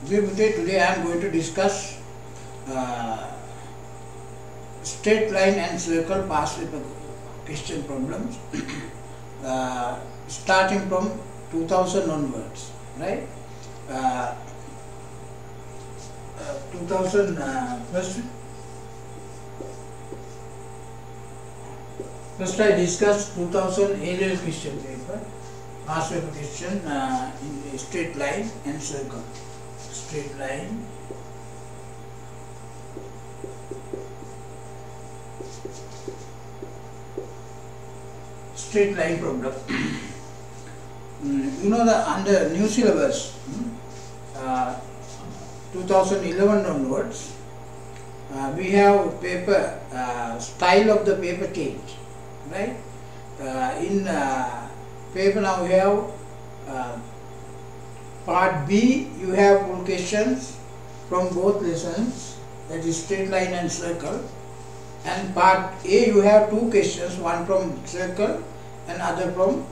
Today I am going to discuss straight line and circle past paper question problems starting from 2000 onwards, right? 2000 first I discussed 2000 A-level question paper, past paper question in straight line and circle. Straight line problem. You know, under new syllabus 2011 onwards, we have paper style of the paper change, right? In paper now we have part B, you have full questions from both lessons, that is straight line and circle, and part A you have two questions, one from circle and other from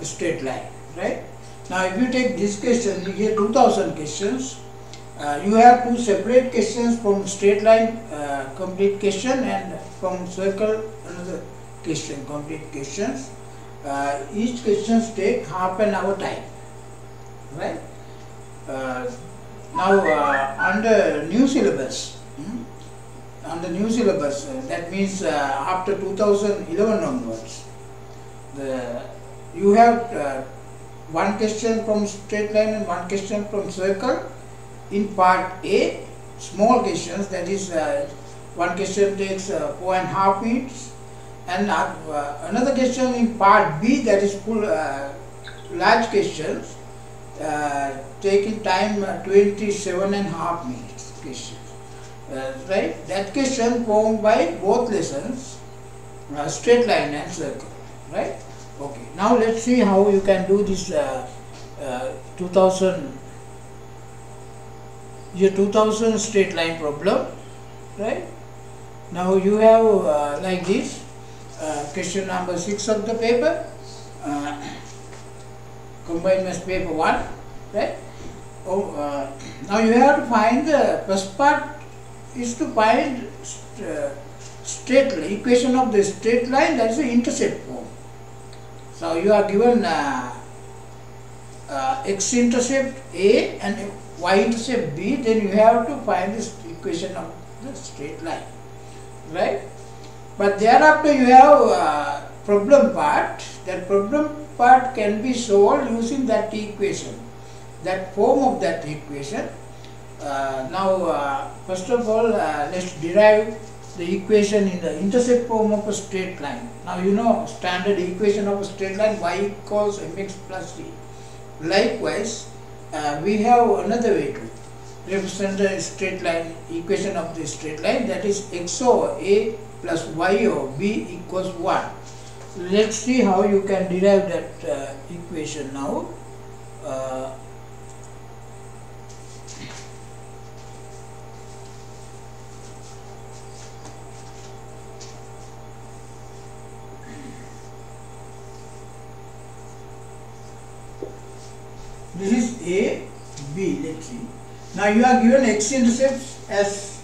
straight line, right? Now if you take this question, you get 2000 questions, you have two separate questions from straight line, complete question, and from circle another question, complete questions. Each questions take half an hour time, right? Now under new syllabus, that means after 2011 onwards, you have one question from straight line and one question from circle. In part A, small questions, that is one question takes 4.5 minutes, and another question in part B, that is full large questions, taking time 27.5 minutes questions, right? That question formed by both lessons, straight line and circle, right? Okay, now let's see how you can do this 2000 straight line problem, right? Now you have like this, question number 6 of the paper, combined maths paper 1, right? Now you have to find the first part is to find straight line, equation of the straight line, that is the intercept form. So you are given x-intercept A and y-intercept B, then you have to find this equation of the straight line, right? But thereafter you have problem part. That problem part can be solved using that equation, that form of that equation. Now first of all, let's derive the equation in the intercept form of a straight line. Now you know standard equation of a straight line, y equals mx plus c. Likewise, we have another way to represent the straight line, equation of the straight line, that is x over a plus y over b equals 1. Let's see how you can derive that equation now. This is A, B, let's see. Now you are given x-intercepts as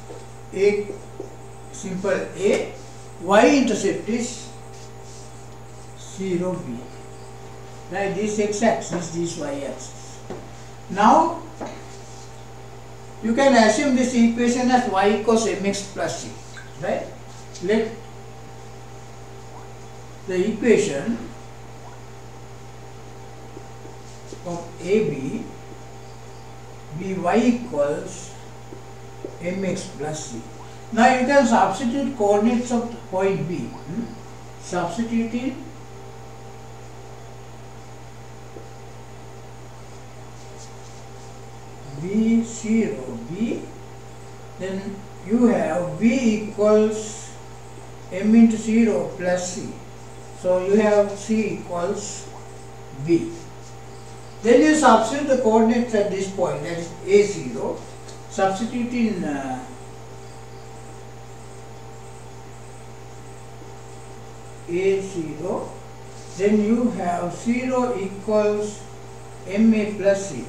a simple A, y-intercept is 0, B. Right, this x-axis, this y-axis. Now you can assume this equation as y equals mx plus c, right? Let the equation of AB be y equals mx plus c. Now you can substitute coordinates of point B. Substituting B0, B, then you have B equals m into 0 plus c. So you have c equals B. Then you substitute the coordinates at this point, that is A0, substitute in A0, then you have 0 equals MA plus C.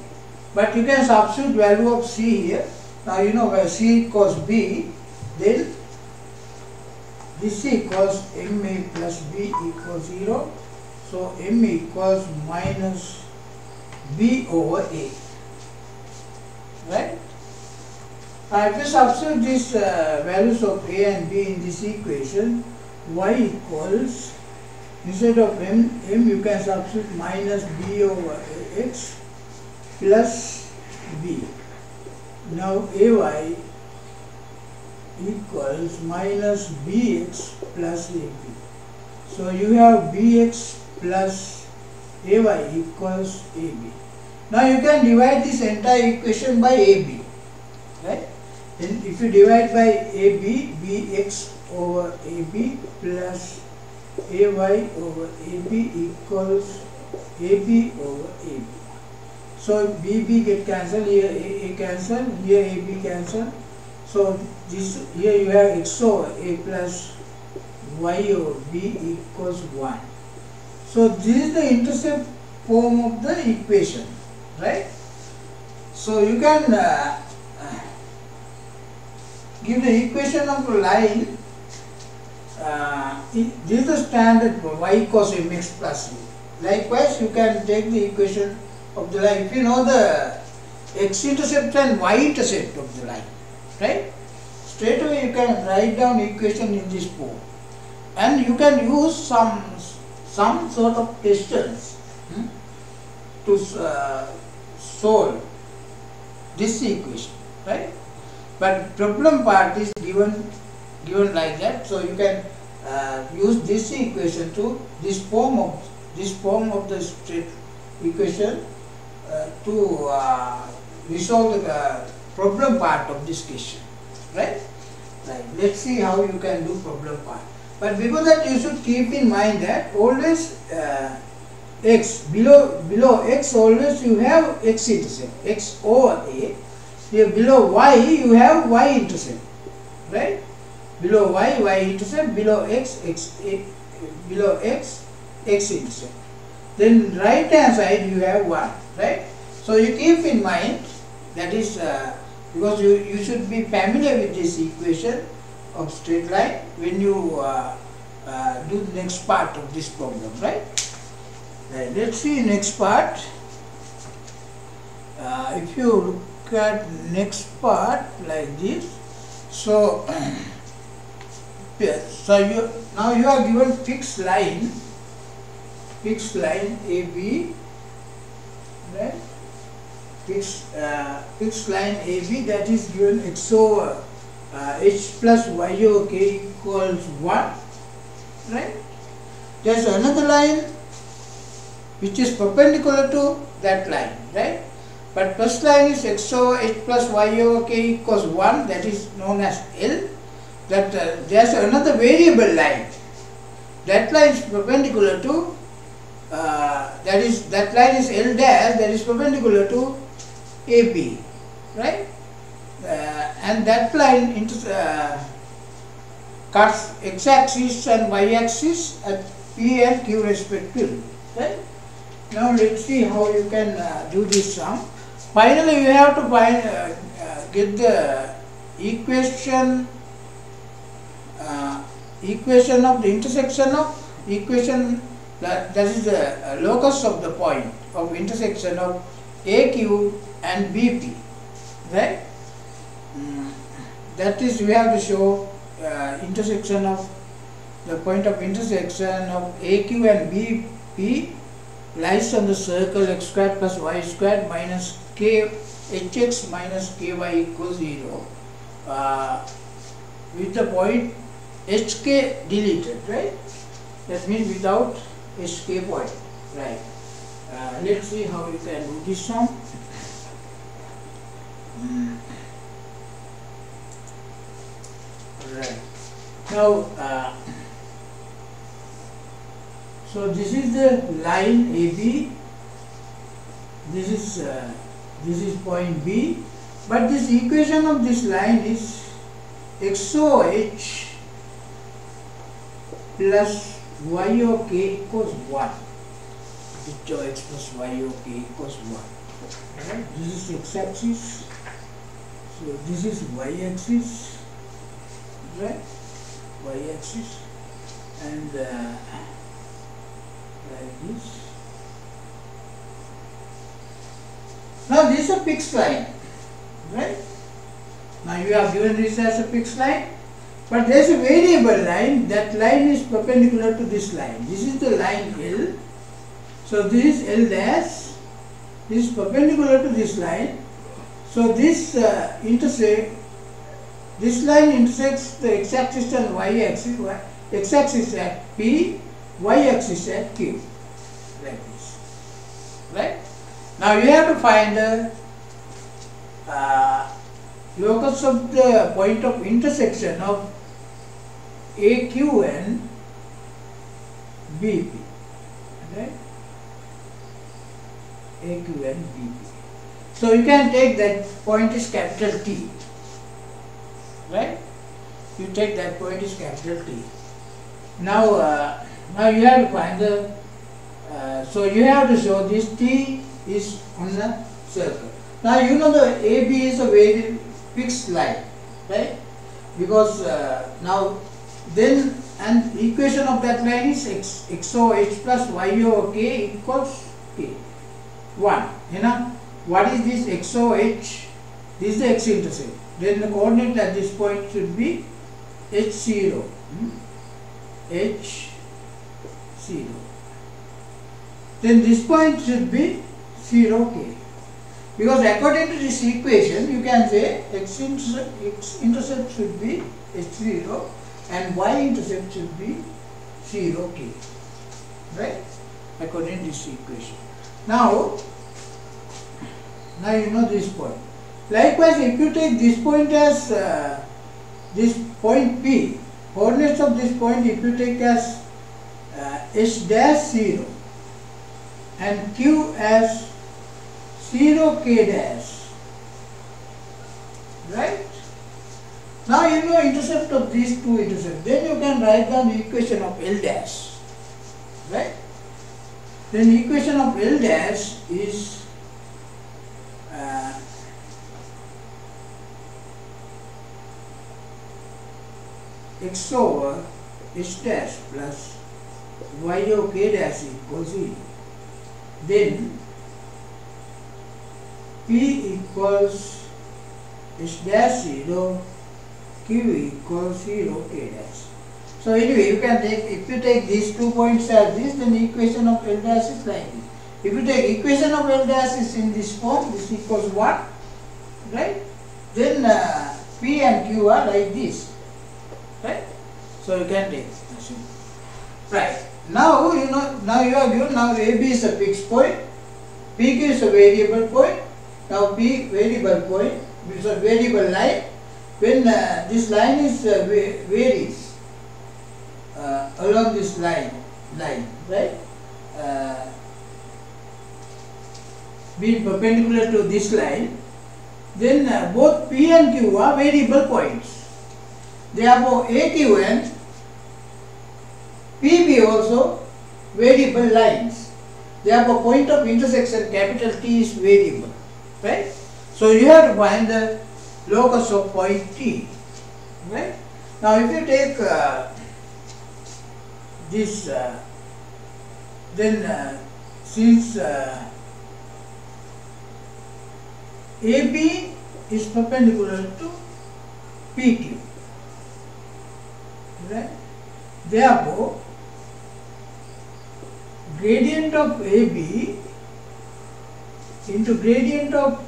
But you can substitute value of C here. Now you know where C equals B, then this equals MA plus B equals 0. So M equals minus B over A. Right? Now if you substitute these values of A and B in this equation, Y equals, instead of M you can substitute minus B over X plus B. Now AY equals minus BX plus AB. So you have BX plus AY equals AB. Now you can divide this entire equation by AB, right? Then if you divide by AB, BX over AB plus AY over AB equals AB over AB. So BB get cancelled, here A cancel, here AB cancel. So this here you have X over A plus Y over B equals 1. So this is the intercept form of the equation, right? So you can give the equation of a line. This is the standard for y equals mx plus b. Likewise, you can take the equation of the line. If you know the x-intercept and y-intercept of the line, right? Straight away you can write down equation in this form, and you can use some sort of questions to solve this equation, right? But problem part is given like that, so you can use this equation to this form of the straight equation to resolve the problem part of this question, right? Right. Let's see how you can do problem part. But before that, you should keep in mind that always x below x always you have x intercept, x over a. Here below y you have y intercept, right? Below y intercept, below x below x intercept. Then right hand side you have 1, right? So you keep in mind, that is because you should be familiar with this equation of straight line when you do the next part of this problem, right? Right. Let's see next part. If you look at next part like this, so so now you are given fixed line AB, right? Fixed line AB, that is given x over h plus y over k equals 1, right? There is another line which is perpendicular to that line, right? But first line is x over h plus y over k equals 1, that is known as L. That there is another variable line. That line is perpendicular to that line is L dash, that is perpendicular to AB, right? And that line cuts x-axis and y-axis at P and Q respectively, right? Now let's see how you can do this sum. Finally, you have to find get the equation of the intersection of equation that is the locus of the point of intersection of AQ and BP, right? That is, we have to show intersection of the point of intersection of AQ and BP lies on the circle x squared plus y squared minus k hx minus ky equals 0 with the point hk deleted, right? That means without hk point, right? Let's see how you can do this sum. Right. Now, so this is the line AB. This is point B. But this equation of this line is x over h plus y over k equals 1. H over x plus y over k equals 1. Right? This is x-axis. So this is y-axis, right? Y-axis, and like this. Now this is a fixed line, right? Now you have given this as a fixed line, but there is a variable line. That line is perpendicular to this line. This is the line L. So this is L dash. This is perpendicular to this line. So this this line intersects the x-axis and y-axis. X-axis at P, y-axis at Q, like this, right? Now you have to find the locus of the point of intersection of AQ and BP, right? AQ and BP. So you can take that point is capital T, right? You take that point is capital T. Now, now you have to find the. So you have to show this T is on the circle. Now you know the AB is a very fixed line, right? Because now then and equation of that line is x over h plus y over k equals k. 1. You know what is this x over h? This is the x-intercept. Then the coordinate at this point should be h0. h0. Then this point should be 0k. Because according to this equation, you can say x-intercept should be h0 and y-intercept should be 0k. Right? According to this equation. Now you know this point. Likewise, if you take this point as this point P, coordinates of this point if you take as h dash 0 and q as 0k dash, right? Now you know intercept of these two intercepts. Then you can write down the equation of L dash, right? Then the equation of L dash is x over h dash plus y over k dash equals 0. Then P equals h dash 0, Q equals 0, k dash. So anyway, you can take, if you take these 2 points as this, then the equation of L dash is like this. If you take equation of L dash is in this form, this equals 1, right? Then P and Q are like this, right? So you can take this. Right. Now you know, now you are given, now AB is a fixed point, PQ is a variable point. Now P variable point, is a variable line. When this line is varies along this line, right? Being perpendicular to this line, then both P and Q are variable points. Therefore, AQ and PB also variable lines. Therefore, point of intersection capital T is variable, right? So you have to find the locus of point T, right? Now, if you take this, then since AB is perpendicular to PQ, right? Therefore, gradient of AB into gradient of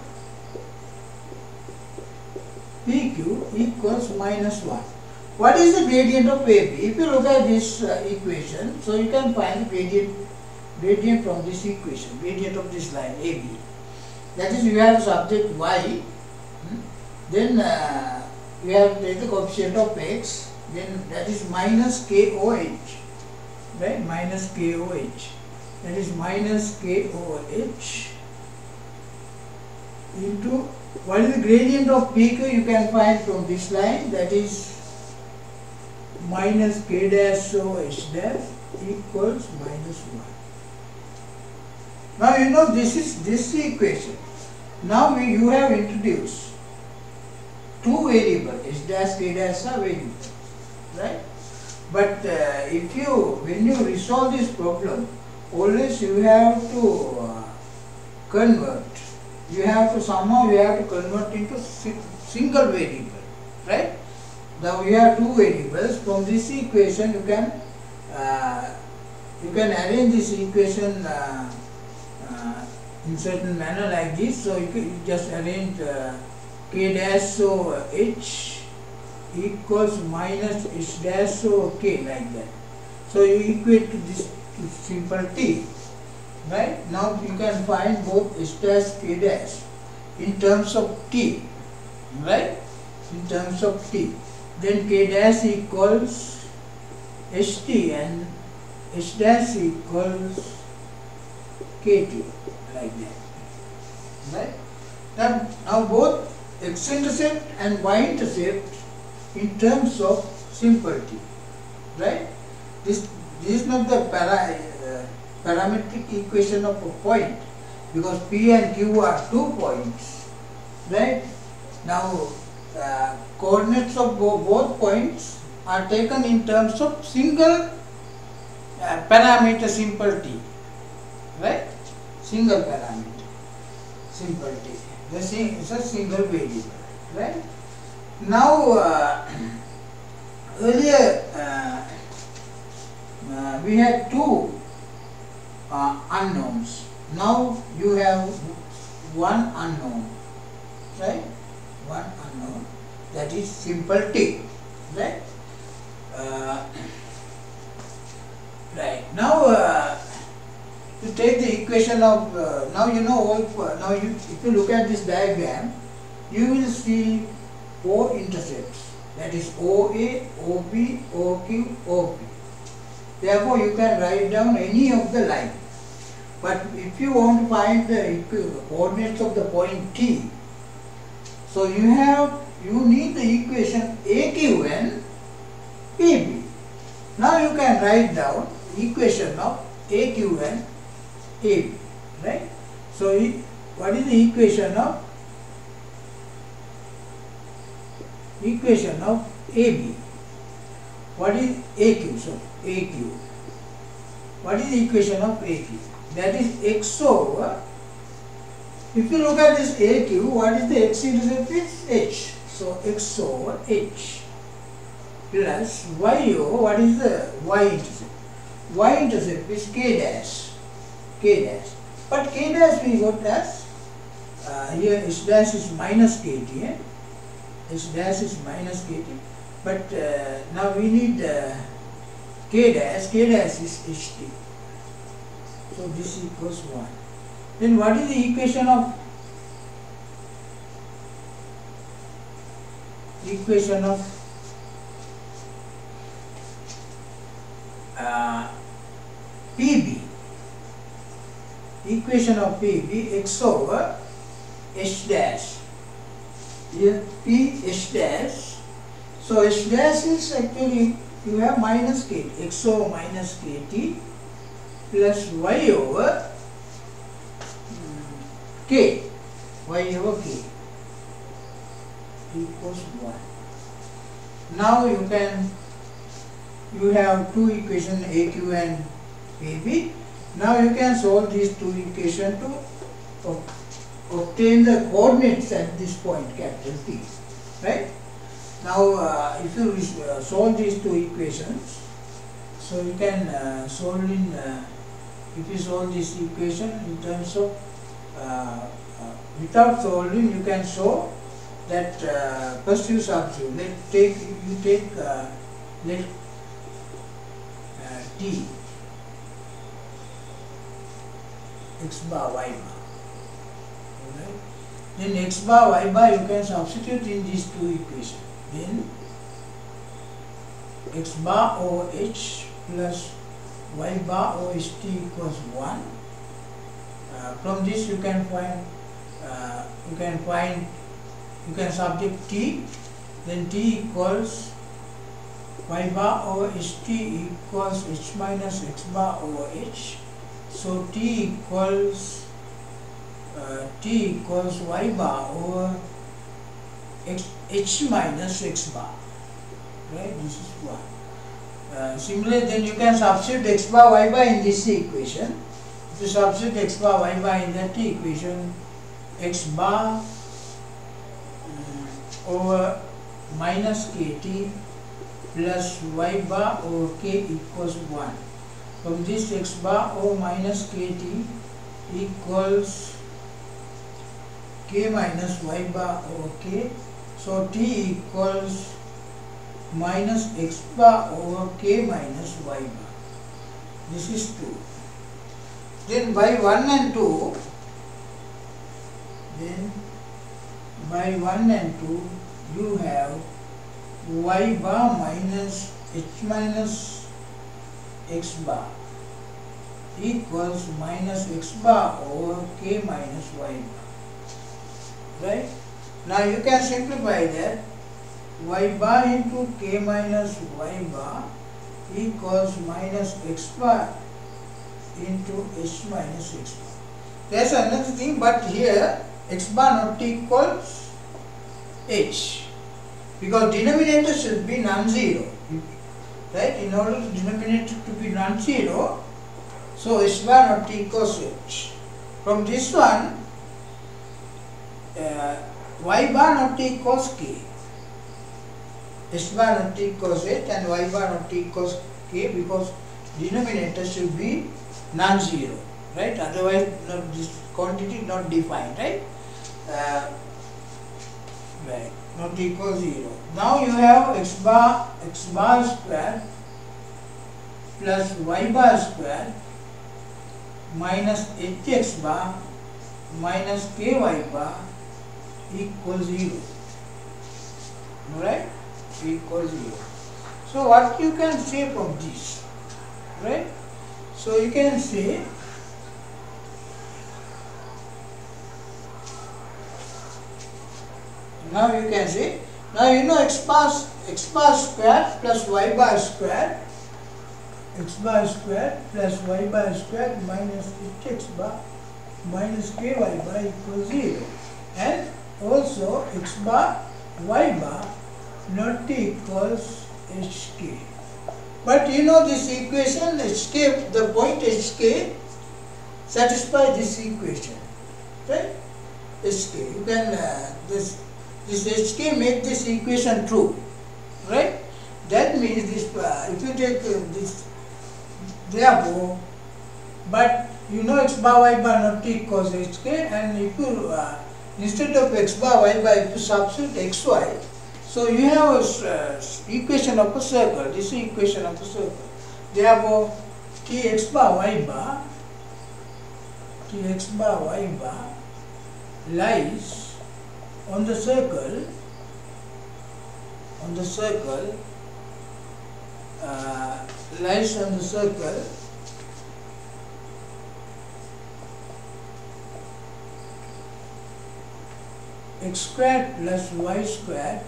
PQ equals minus 1. What is the gradient of AB? If you look at this equation, so you can find the gradient from this equation, gradient of this line AB. That is, you have subject y, then you have to take the coefficient of x, then that is minus KOH, right? Minus KOH. That is minus KOH into what is the gradient of PQ you can find from this line, that is minus K dash OH dash equals minus 1. Now you know this is this equation. Now you have introduced two variables, s dash k dash are variable, right? But if you, when you resolve this problem, always you have to convert. You have to somehow you have to convert into single variable, right? Now you have two variables. From this equation you can arrange this equation in certain manner like this. So you just arrange k dash so h equals minus h dash so k, like that. So you equate to this to simple t, right? Now you can find both h dash k dash in terms of t, right? In terms of t. Then k dash equals ht and h dash equals kt, like that, right? Now both x-intercept and y-intercept in terms of simple t, right? This is not the parametric equation of a point, because p and q are 2 points, right? Now coordinates of both points are taken in terms of single parameter simple t, right? Single parameter simple t. This is a single variable, right? Now earlier we had two unknowns. Now you have one unknown, right? One unknown, that is simple t, right? Right. Now to take the equation of now you know now if you look at this diagram, you will see four intercepts, that is OA, OB, OQ, OP. Therefore you can write down any of the line. But if you want to find the coordinates of the point T, so you need the equation AQ and PB. Now you can write down equation of AQ and AB, right? So what is the equation of AB? What is AQ? So AQ. What is the equation of AQ? That is x over. If you look at this AQ, what is the x-intercept is h. So x over h plus y over, what is the y-intercept? Y-intercept is k dash. But k dash we got as here h dash is minus kt. H dash is minus kt. But now we need k dash. K dash is ht. So this equals 1. Then what is the equation of PB? Equation of PB, x over h dash. Here p h dash. So h dash is actually you have minus kt, x over minus kt plus y over k, y over k equals 1. Now you have two equations AQ and PB. Now you can solve these two equations to obtain the coordinates at this point, capital T, right? Now if you solve these two equations, so you can solve in if you solve this equation in terms of without solving, you can show that first you substitute. Let t x bar y bar, alright? Then x bar y bar you can substitute in these two equations. Then x bar over h plus y bar over ht equals 1. From this you can subject t, then t equals y bar over ht equals h minus x bar over h. So t equals y bar over h minus x bar, right? This is one. Similarly, then you can substitute x bar y bar in this equation. If you substitute x bar y bar in that equation, x bar over minus kt plus y bar over k equals 1. From this, x bar over minus kt equals k minus y bar over k. So t equals minus x bar over k minus y bar. This is 2. Then by 1 and 2, you have y bar minus h minus x bar equals minus x bar over k minus y bar, right? Now you can simplify that. Y bar into k minus y bar equals minus x bar into h minus x bar. There's another thing, but here x bar not equals h, because denominator should be non-zero, right? In order to denominator to be non-zero, so h bar not equals h. From this one, y bar not equals k. H bar not equals h and y bar not equals k, because denominator should be non-zero, right? Otherwise, this quantity not defined, right? Right, not equal 0. Now you have x bar square plus y bar square minus hx bar minus ky bar equals 0. Right? Equals 0. So what you can say from this? Right? So you can say now you know x bar square plus y bar square, x bar square plus y bar square minus hx bar minus ky bar equals 0, and also x bar y bar not equals hk. But you know this equation hk, the point hk satisfies this equation, right? Hk, you can this hk make this equation true, right? That means this if you take this, therefore, but you know x bar y bar not equals hk, and if you instead of x bar y bar, if you substitute xy, so you have a equation of a circle. This is equation of a circle. Therefore, tx bar y bar lies on the circle x squared plus y squared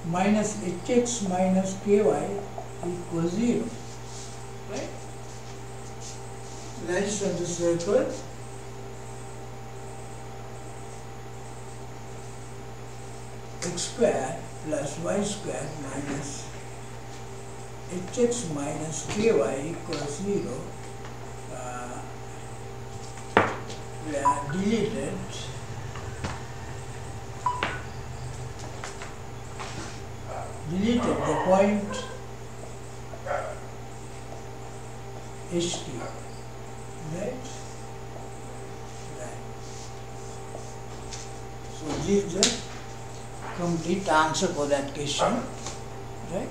minus hx minus ky equals 0, right? Lies on the circle x squared plus y squared minus hx minus ky equals 0. We are deleted. Deleted the point HT, right? So this is the complete answer for that question, right?